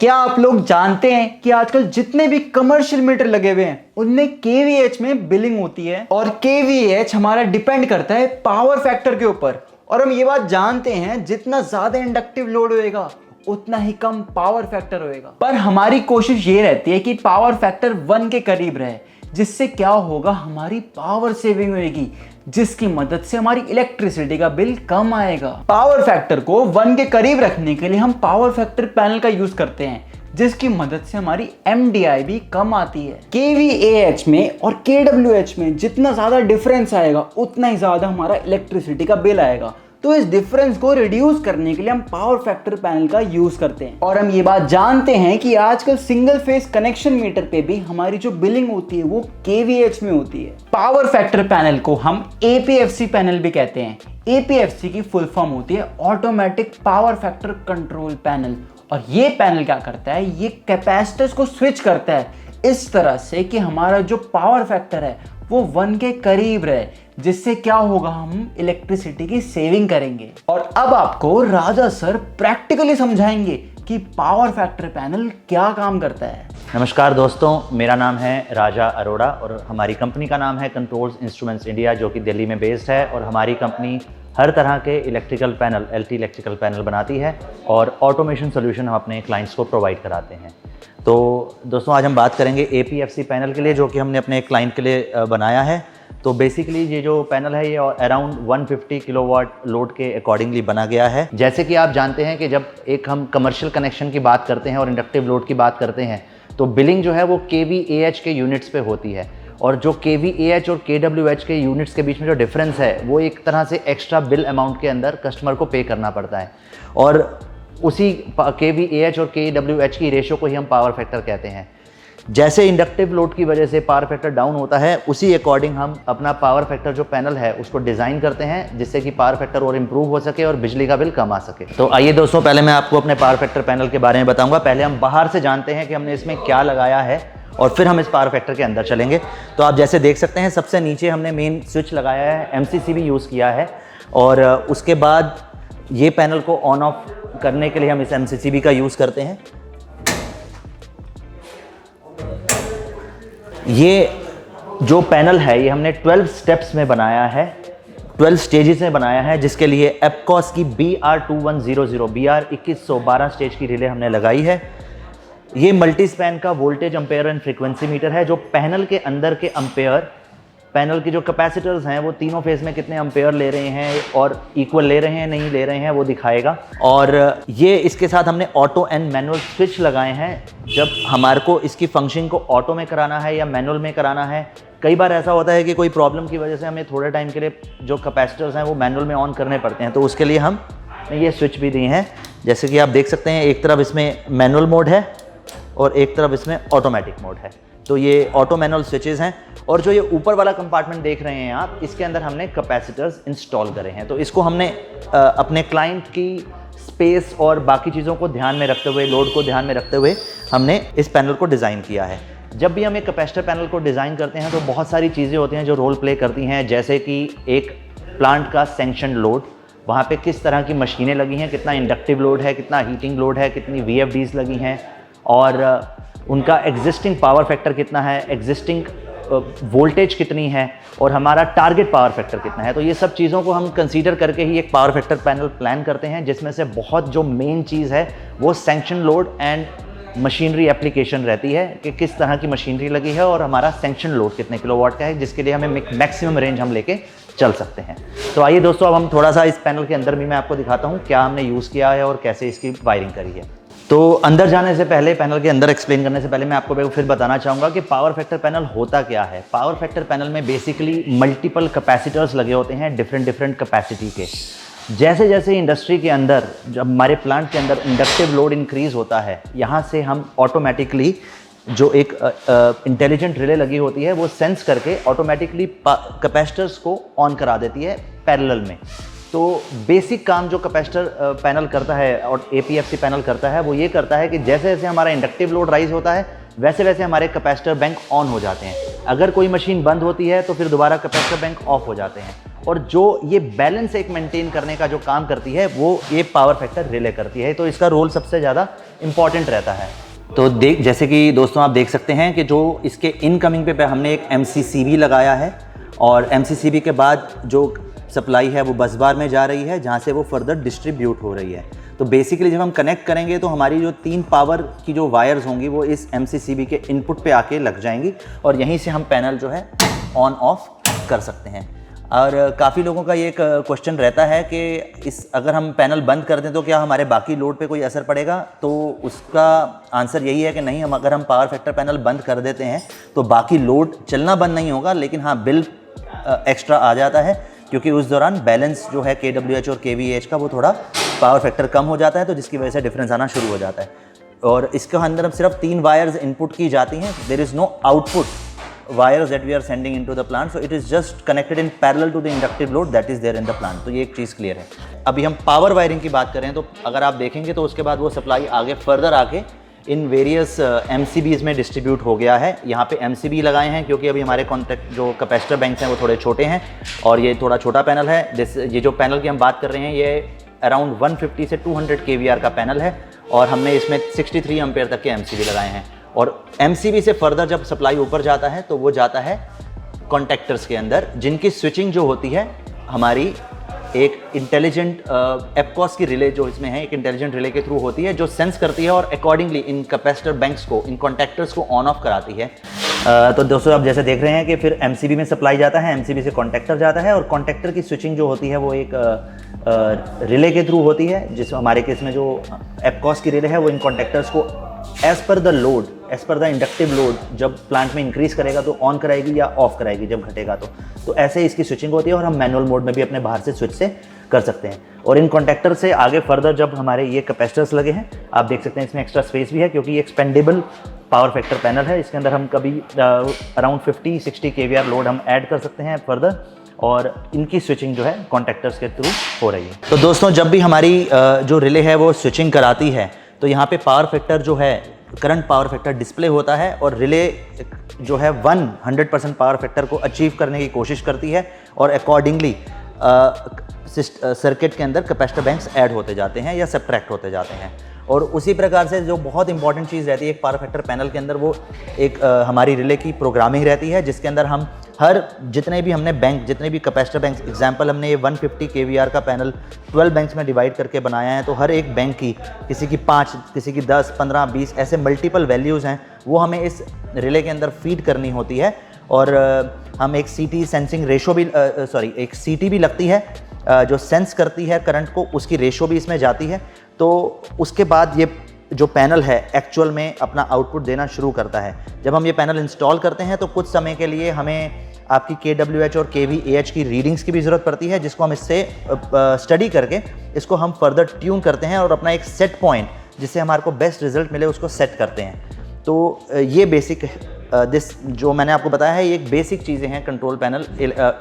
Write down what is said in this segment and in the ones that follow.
क्या आप लोग जानते हैं कि आजकल जितने भी कमर्शियल मीटर लगे हुए हैं उनमें केवीएच में बिलिंग होती है और केवीएच हमारा डिपेंड करता है पावर फैक्टर के ऊपर। और हम ये बात जानते हैं जितना ज्यादा इंडक्टिव लोड होएगा उतना ही कम पावर फैक्टर होएगा। पर हमारी कोशिश ये रहती है कि पावर फैक्टर 1 के करीब रहे, जिससे क्या होगा, हमारी पावर सेविंग होएगी, जिसकी मदद से हमारी इलेक्ट्रिसिटी का बिल कम आएगा। पावर फैक्टर को 1 के करीब रखने के लिए हम पावर फैक्टर पैनल का यूज करते हैं, जिसकी मदद से हमारी MDI भी कम आती है। KVAH में और KWH में जितना ज्यादा डिफरेंस आएगा उतना ही ज्यादा हमारा इलेक्ट्रिसिटी का बिल आएगा। तो इस डिफरेंस को रिड्यूस करने के लिए हम पावर फैक्टर पैनल का यूज करते हैं। और हम ये बात जानते हैं कि आजकल सिंगल फेस कनेक्शन मीटर पे भी हमारी जो बिलिंग होती है वो KVH में होती है। पावर फैक्टर पैनल को हम APFC पैनल भी कहते हैं। APFC की फुल फॉर्म होती है automatic power factor control panel. और ये पैनल क्या करता है, ये कैपेसिटर्स को स्विच करता है इस तरह से कि हमारा जो पावर फैक्टर है वो 1 के करीब रहे, जिससे क्या होगा, हम इलेक्ट्रिसिटी की सेविंग करेंगे। और अब आपको राजा सर प्रैक्टिकली समझाएंगे कि पावर फैक्टर पैनल क्या काम करता है। नमस्कार दोस्तों, मेरा नाम है राजा अरोड़ा और हमारी कंपनी का नाम है कंट्रोल्स इंस्ट्रूमेंट्स इंडिया, जो कि दिल्ली में बेस्ड है। और हमारी कंपनी हर तरह के electrical panel, LT electrical panel बनाती है और ऑटोमेशन सोल्यूशन हम अपने क्लाइंट्स को प्रोवाइड कराते हैं। तो दोस्तों, आज हम बात करेंगे APFC पैनल के लिए, जो कि हमने अपने क्लाइंट के लिए बनाया है। तो बेसिकली ये जो पैनल है ये अराउंड 150 किलोवाट लोड के अकॉर्डिंगली बना गया है। जैसे कि आप जानते हैं कि जब एक हम कमर्शियल कनेक्शन की बात करते हैं और इंडक्टिव लोड की बात करते हैं तो बिलिंग जो है वो KVAH के यूनिट्स पे होती है। और जो KVAH और KWH के यूनिट्स के बीच में जो डिफरेंस है वो एक तरह से एक्स्ट्रा बिल अमाउंट के अंदर कस्टमर को पे करना पड़ता है। और उसी KVAH और KWH की रेशो को ही हम पावर फैक्टर कहते हैं। जैसे इंडक्टिव लोड की वजह से पावर फैक्टर डाउन होता है, उसी अकॉर्डिंग हम अपना पावर फैक्टर जो पैनल है उसको डिज़ाइन करते हैं, जिससे कि पावर फैक्टर और इम्प्रूव हो सके और बिजली का बिल कम आ सके। तो आइए दोस्तों, पहले मैं आपको अपने पावर फैक्टर पैनल के बारे में बताऊंगा। पहले हम बाहर से जानते हैं कि हमने इसमें क्या लगाया है और फिर हम इस पावर फैक्टर के अंदर चलेंगे। तो आप जैसे देख सकते हैं, सबसे नीचे हमने मेन स्विच लगाया है, MCC भी यूज़ किया है। और उसके बाद ये पैनल को ऑन ऑफ करने के लिए हम इस MCCB का यूज़ करते हैं। ये जो पैनल है ये हमने 12 स्टेप्स में बनाया है, 12 स्टेजेस में बनाया है, जिसके लिए एपकॉस की BR2100 BR2100 12 स्टेज की रिले हमने लगाई है। ये मल्टी स्पैन का voltage, ampere and frequency meter है, जो पैनल के अंदर के एम्पेयर, पैनल की जो कैपेसिटर्स हैं वो तीनों फेज में कितने एम्पेयर ले रहे हैं और इक्वल ले रहे हैं नहीं ले रहे हैं वो दिखाएगा। और ये इसके साथ हमने ऑटो एंड मैनुअल स्विच लगाए हैं। जब हमारे को इसकी फंक्शनिंग को ऑटो में कराना है या मैनुअल में कराना है, कई बार ऐसा होता है कि कोई प्रॉब्लम की वजह से हमें थोड़े टाइम के लिए जो कैपेसिटर्स हैं वो मैनुअल में ऑन करने पड़ते हैं, तो उसके लिए हम ये स्विच भी दिए हैं। जैसे कि आप देख सकते हैं, एक तरफ इसमें मैनुअल मोड है और एक तरफ इसमें ऑटोमेटिक मोड है। तो ये ऑटो मैनुअल स्विचेस हैं। और जो ये ऊपर वाला कंपार्टमेंट देख रहे हैं आप, इसके अंदर हमने कैपेसिटर्स इंस्टॉल करे हैं। तो इसको हमने अपने क्लाइंट की स्पेस और बाकी चीज़ों को ध्यान में रखते हुए, लोड को ध्यान में रखते हुए हमने इस पैनल को डिज़ाइन किया है। जब भी हम एक कैपेसिटर पैनल को डिज़ाइन करते हैं तो बहुत सारी चीज़ें होती हैं जो रोल प्ले करती हैं, जैसे कि एक प्लांट का सैंक्शन लोड, वहाँ पे किस तरह की मशीनें लगी हैं, कितना इंडक्टिव लोड है, कितना हीटिंग लोड है, कितनी VFDs लगी हैं, और उनका एग्जिस्टिंग पावर फैक्टर कितना है, एग्जिस्टिंग वोल्टेज कितनी है, और हमारा टारगेट पावर फैक्टर कितना है। तो ये सब चीज़ों को हम कंसीडर करके ही एक पावर फैक्टर पैनल प्लान करते हैं, जिसमें से बहुत जो मेन चीज़ है वो sanction load and machinery application रहती है कि किस तरह की मशीनरी लगी है और हमारा सैंक्शन लोड कितने किलोवाट का है, जिसके लिए हमें मैक्सिमम रेंज हम लेके चल सकते हैं। तो आइए दोस्तों, अब हम थोड़ा सा इस पैनल के अंदर भी मैं आपको दिखाता हूँ क्या हमने यूज़ किया है और कैसे इसकी वायरिंग करी है। तो अंदर जाने से पहले, पैनल के अंदर एक्सप्लेन करने से पहले मैं आपको फिर बताना चाहूँगा कि पावर फैक्टर पैनल होता क्या है। पावर फैक्टर पैनल में बेसिकली मल्टीपल कैपेसिटर्स लगे होते हैं डिफरेंट कैपेसिटी के। जैसे जैसे इंडस्ट्री के अंदर, जब हमारे प्लांट के अंदर इंडक्टिव लोड इंक्रीज़ होता है, यहाँ से हम ऑटोमेटिकली जो एक इंटेलिजेंट रिले लगी होती है वो सेंस करके ऑटोमेटिकली कैपेसिटर्स को ऑन करा देती है पैरेलल में। तो बेसिक काम जो कैपेसिटर पैनल करता है और APFC पैनल करता है वो ये करता है कि जैसे जैसे हमारा इंडक्टिव लोड राइज होता है वैसे वैसे हमारे कैपेसिटर बैंक ऑन हो जाते हैं। अगर कोई मशीन बंद होती है तो फिर दोबारा कैपेसिटर बैंक ऑफ हो जाते हैं। और जो ये बैलेंस एक मेंटेन करने का जो काम करती है वो ये पावर फैक्टर रिले करती है, तो इसका रोल सबसे ज़्यादा इम्पॉर्टेंट रहता है। तो जैसे कि दोस्तों आप देख सकते हैं कि जो इसके इनकमिंग पे हमने एक MCCB लगाया है और MCCB के बाद जो सप्लाई है वो बस बार में जा रही है जहाँ से वो फर्दर डिस्ट्रीब्यूट हो रही है। तो बेसिकली जब हम कनेक्ट करेंगे तो हमारी जो 3 पावर की जो वायर्स होंगी वो इस MCCB के इनपुट पे आके लग जाएंगी और यहीं से हम पैनल जो है ऑन ऑफ कर सकते हैं। और काफ़ी लोगों का ये एक क्वेश्चन रहता है कि अगर हम पैनल बंद कर दें तो क्या हमारे बाकी लोड पे कोई असर पड़ेगा? तो उसका आंसर यही है कि नहीं, अगर हम पावर फैक्टर पैनल बंद कर देते हैं तो बाकी लोड चलना बंद नहीं होगा, लेकिन हाँ बिल एक्स्ट्रा आ जाता है क्योंकि उस दौरान बैलेंस जो है kWh और kVH का वो थोड़ा पावर फैक्टर कम हो जाता है, तो जिसकी वजह से डिफरेंस आना शुरू हो जाता है। और इसके अंदर सिर्फ 3 वायर्स इनपुट की जाती हैं, there is no output wires that we are sending into the plant, so it is just connected in parallel to the inductive load that is there in the plant। तो ये एक चीज़ clear है। अभी हम power wiring की बात करें तो अगर आप देखेंगे तो उसके बाद वो सप्लाई आगे फर्दर आके इन वेरियस MCBs में डिस्ट्रीब्यूट हो गया है। यहाँ पे MCB लगाए हैं क्योंकि अभी हमारे कॉन्टैक्ट जो कैपेसिटर बैंक्स हैं वो थोड़े छोटे हैं और ये थोड़ा छोटा पैनल है। ये जो पैनल की हम बात कर रहे हैं ये अराउंड 150 से 200 kVAR का पैनल है और हमने इसमें 63 एम्पेयर तक के MCB लगाए हैं। और MCB से फर्दर जब सप्लाई ऊपर जाता है तो वो जाता है कॉन्टैक्टर्स के अंदर, जिनकी स्विचिंग जो होती है हमारी एक इंटेलिजेंट एपकॉस की रिले जो इसमें है एक इंटेलिजेंट रिले के थ्रू होती है जो सेंस करती है और अकॉर्डिंगली इन कैपेसिटर बैंक्स को, इन कॉन्टैक्टर्स को ऑन ऑफ कराती है। तो दोस्तों आप जैसे देख रहे हैं कि फिर MCB में सप्लाई जाता है, MCB से कॉन्टैक्टर जाता है और कॉन्टैक्टर की स्विचिंग जो होती है वो एक रिले के थ्रू होती है, जिस हमारे केस में जो एपकॉस की रिले है वो इन कॉन्टैक्टर्स को as per the load, as per the inductive load जब प्लांट में इंक्रीज करेगा तो ऑन कराएगी या ऑफ कराएगी जब घटेगा तो ऐसे ही इसकी स्विचिंग होती है और हम मैनुअल मोड में भी अपने बाहर से स्विच से कर सकते हैं। और इन कॉन्टैक्टर से आगे फर्दर जब हमारे ये कैपेसिटर्स लगे हैं, आप देख सकते हैं इसमें एक्स्ट्रा स्पेस भी है क्योंकि ये एक्सपेंडेबल पावर फैक्टर पैनल है। इसके अंदर हम कभी अराउंड 50-60 kVAR लोड हम ऐड कर सकते हैं फर्दर और इनकी स्विचिंग जो है कॉन्टैक्टर्स के थ्रू हो रही है। तो दोस्तों जब भी हमारी जो रिले है वो स्विचिंग कराती है तो यहाँ पे पावर फैक्टर जो है करंट पावर फैक्टर डिस्प्ले होता है और रिले जो है 100% पावर फैक्टर को अचीव करने की कोशिश करती है और अकॉर्डिंगली सर्किट के अंदर कैपेसिटर बैंक्स ऐड होते जाते हैं या सब्ट्रैक्ट होते जाते हैं। और उसी प्रकार से जो बहुत इंपॉर्टेंट चीज़ रहती है एक पावर फैक्टर पैनल के अंदर वो एक हमारी रिले की प्रोग्रामिंग रहती है, जिसके अंदर हम हर जितने भी हमने बैंक, जितने भी कैपेसिटर बैंक्स, एग्जांपल हमने ये 150 kVAR का पैनल 12 बैंक्स में डिवाइड करके बनाया है, तो हर एक बैंक की किसी की 5, किसी की 10, 15, 20 ऐसे मल्टीपल वैल्यूज़ हैं वो हमें इस रिले के अंदर फीड करनी होती है। और हम एक CT सेंसिंग रेशो भी एक CT भी लगती है जो सेंस करती है करंट को, उसकी रेशो भी इसमें जाती है। तो उसके बाद ये जो पैनल है एक्चुअल में अपना आउटपुट देना शुरू करता है। जब हम ये पैनल इंस्टॉल करते हैं तो कुछ समय के लिए हमें आपकी kWh और kVAH की रीडिंग्स की भी ज़रूरत पड़ती है, जिसको हम इससे स्टडी करके इसको हम फर्दर ट्यून करते हैं और अपना एक सेट पॉइंट जिससे हमारे को बेस्ट रिजल्ट मिले उसको सेट करते हैं। तो ये बेसिक जो मैंने आपको बताया है ये एक बेसिक चीज़ें हैं control panel,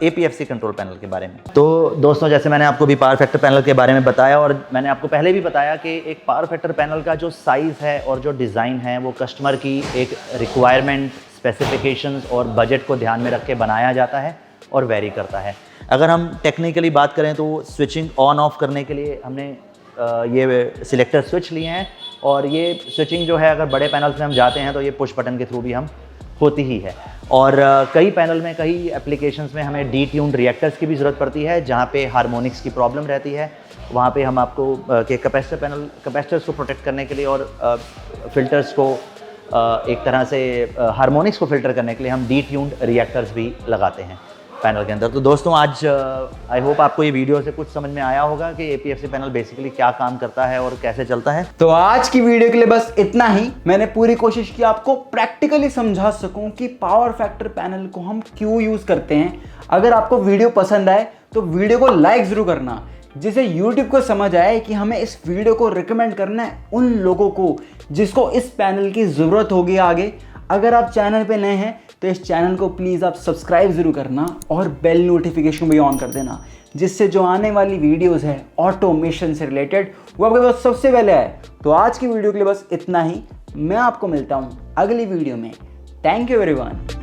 APFC control panel के बारे में। तो दोस्तों जैसे मैंने आपको भी पावर फैक्टर पैनल के बारे में बताया और मैंने आपको पहले भी बताया कि एक पावर फैक्टर पैनल का जो साइज़ है और जो डिज़ाइन है वो कस्टमर की एक रिक्वायरमेंट, स्पेसिफिकेशंस और बजट को ध्यान में रख के बनाया जाता है और वेरी करता है। अगर हम टेक्निकली बात करें तो स्विचिंग ऑन ऑफ करने के लिए हमने ये सिलेक्टर स्विच लिए हैं और ये स्विचिंग जो है अगर बड़े पैनल्स में हम जाते हैं तो ये पुश बटन के थ्रू भी हम होती ही है। और कई पैनल में, कई एप्लीकेशंस में हमें डी-ट्यून्ड रिएक्टर्स की भी ज़रूरत पड़ती है जहाँ पे हार्मोनिक्स की प्रॉब्लम रहती है। वहाँ पे हम आपको के कैपेसिटर्स को प्रोटेक्ट करने के लिए और फिल्टर्स को एक तरह से हार्मोनिक्स को फिल्टर करने के लिए हम डी-ट्यून्ड रिएक्टर्स भी लगाते हैं पैनल के अंदर। तो दोस्तों आज आई होप आपको ये वीडियो से कुछ समझ में आया होगा कि APFC पैनल बेसिकली क्या काम करता है और कैसे चलता है। तो आज की वीडियो के लिए बस इतना ही। मैंने पूरी कोशिश की आपको प्रैक्टिकली समझा सकूं कि पावर फैक्टर पैनल को हम क्यों यूज करते हैं। अगर आपको वीडियो पसंद आए तो वीडियो को लाइक जरूर करना, जिसे YouTube को समझ आए कि हमें इस वीडियो को रिकमेंड करना है उन लोगों को जिसको इस पैनल की ज़रूरत होगी आगे। अगर आप चैनल पे नए हैं तो इस चैनल को प्लीज़ आप सब्सक्राइब ज़रूर करना और बेल नोटिफिकेशन भी ऑन कर देना, जिससे जो आने वाली वीडियोस है ऑटोमेशन से रिलेटेड वो आपके पास सबसे पहले आए। तो आज की वीडियो के लिए बस इतना ही। मैं आपको मिलता हूँ अगली वीडियो में। Thank you everyone.